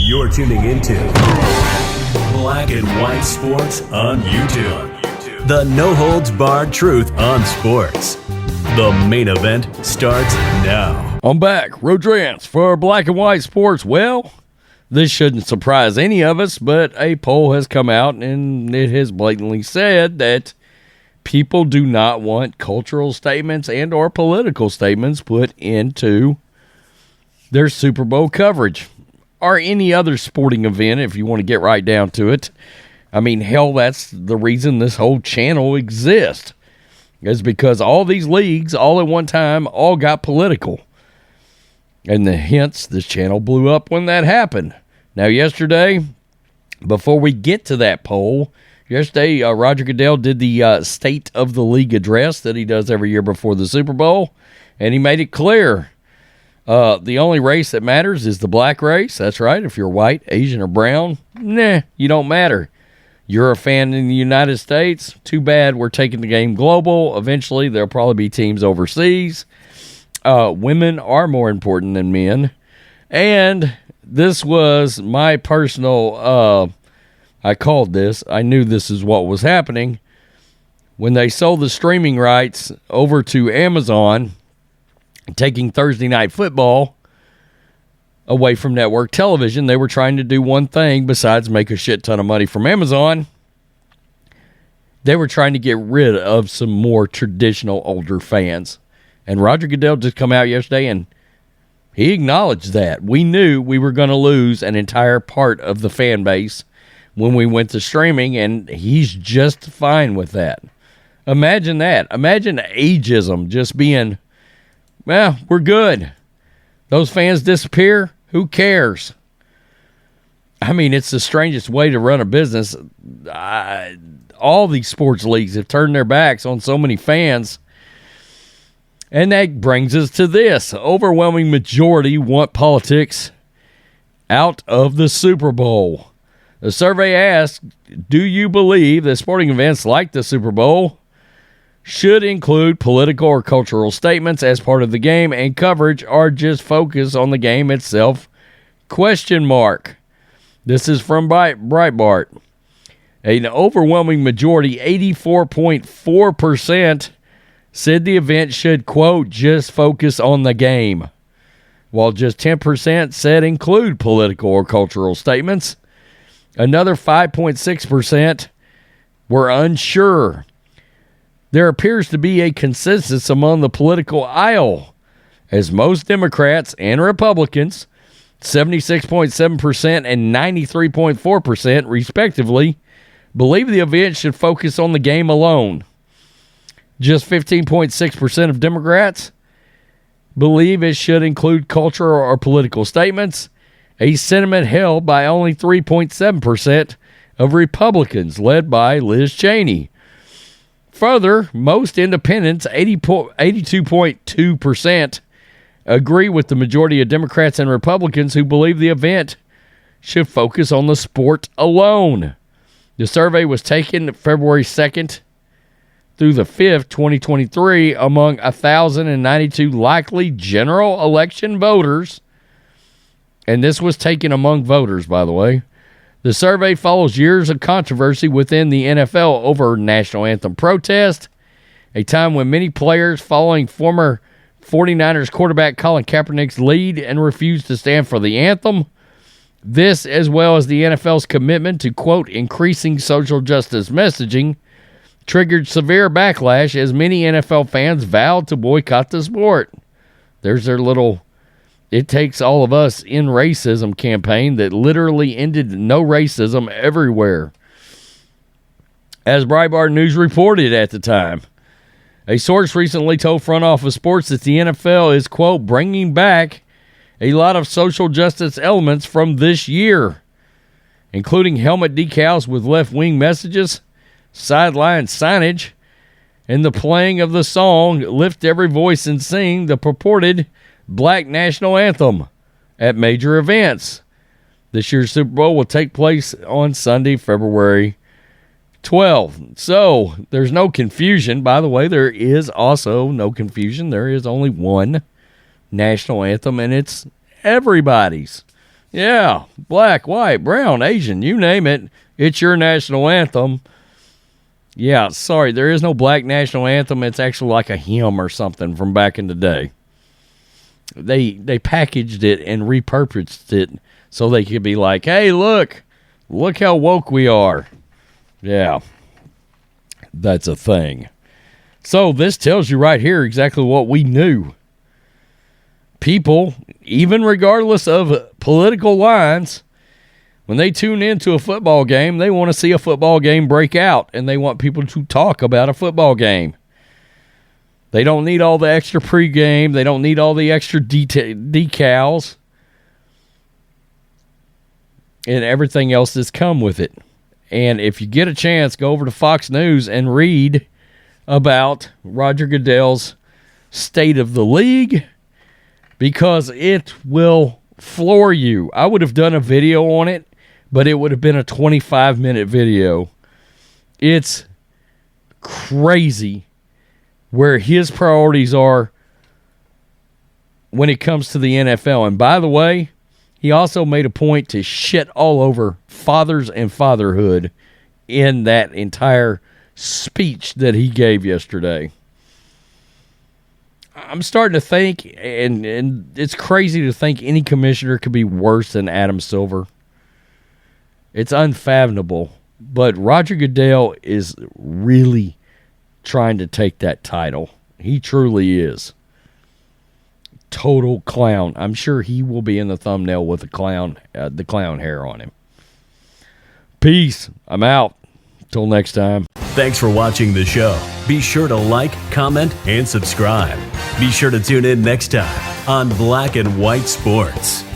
You're tuning into Black and White Sports on YouTube. The no-holds-barred truth on sports. The main event starts now. I'm back, Rodrance, for Black and White Sports. Well, this shouldn't surprise any of us, but a poll has come out and it has blatantly said that people do not want cultural statements and or political statements put into their Super Bowl coverage or any other sporting event, if you want to get right down to it. I mean, hell, that's the reason this whole channel exists, is because all these leagues, all at one time, all got political. And hence, this channel blew up when that happened. Now, yesterday, before we get to that poll, yesterday, Roger Goodell did the State of the League address that he does every year before the Super Bowl, and he made it clear the only race that matters is the black race. That's right. If you're white, Asian, or brown, you don't matter. You're a fan in the United States. Too bad we're taking the game global. Eventually, there'll probably be teams overseas. Women are more important than men. And this was my personal, I called this. I knew this is what was happening. When they sold the streaming rights over to Amazon, taking Thursday Night Football away from network television, they were trying to do one thing besides make a shit ton of money from Amazon. They were trying to get rid of some more traditional older fans. And Roger Goodell just come out yesterday and he acknowledged that. We knew we were going to lose an entire part of the fan base when we went to streaming, and he's just fine with that. Imagine that. Imagine ageism just being, well, we're good. Those fans disappear. Who cares? I mean, it's the strangest way to run a business. All these sports leagues have turned their backs on so many fans. And that brings us to this. Overwhelming majority want politics out of the Super Bowl. The survey asked, do you believe that sporting events like the Super Bowl should include political or cultural statements as part of the game and coverage, or just focus on the game itself? Question mark. This is from Breitbart. An overwhelming majority, 84.4%, said the event should, quote, just focus on the game, while just 10% said include political or cultural statements. Another 5.6% were unsure. There appears to be a consensus among the political aisle, as most Democrats and Republicans, 76.7% and 93.4% respectively, believe the event should focus on the game alone. Just 15.6% of Democrats believe it should include cultural or political statements, a sentiment held by only 3.7% of Republicans, led by Liz Cheney. Further, most independents, 82.2%, agree with the majority of Democrats and Republicans who believe the event should focus on the sport alone. The survey was taken February 2nd through the 5th, 2023, among 1,092 likely general election voters. And this was taken among voters, by the way. The survey follows years of controversy within the NFL over national anthem protest, a time when many players following former 49ers quarterback Colin Kaepernick's lead and refused to stand for the anthem. This, as well as the NFL's commitment to, quote, increasing social justice messaging, triggered severe backlash as many NFL fans vowed to boycott the sport. There's their little "It Takes All of Us in Racism" campaign that literally ended no racism everywhere. As Breitbart News reported at the time, a source recently told Front Office Sports that the NFL is, quote, bringing back a lot of social justice elements from this year, including helmet decals with left-wing messages, sideline signage, and the playing of the song "Lift Every Voice and Sing," the purported Black National Anthem, at major events. This year's Super Bowl will take place on Sunday, February 12th. So, there's no confusion. By the way, there is also no confusion. There is only one national anthem, and it's everybody's. Yeah, black, white, brown, Asian, you name it. It's your national anthem. Yeah, sorry, there is no Black National Anthem. It's actually like a hymn or something from back in the day. They packaged it and repurposed it so they could be like, hey, look how woke we are. Yeah, that's a thing. So this tells you right here exactly what we knew. People, even regardless of political lines, when they tune into a football game, they want to see a football game break out, and they want people to talk about a football game. They don't need all the extra pregame. They don't need all the extra decals and everything else that's come with it. And if you get a chance, go over to Fox News and read about Roger Goodell's State of the League, because it will floor you. I would have done a video on it, but it would have been a 25-minute video. It's crazy where his priorities are when it comes to the NFL. And by the way, he also made a point to shit all over fathers and fatherhood in that entire speech that he gave yesterday. I'm starting to think, and it's crazy to think any commissioner could be worse than Adam Silver. It's unfathomable. But Roger Goodell is really trying to take that title. He truly is. Total clown. I'm sure he will be in the thumbnail with the clown hair on him. Peace. I'm out. Till next time. Thanks for watching the show. Be sure to like, comment, and subscribe. Be sure to tune in next time on Black and White Sports.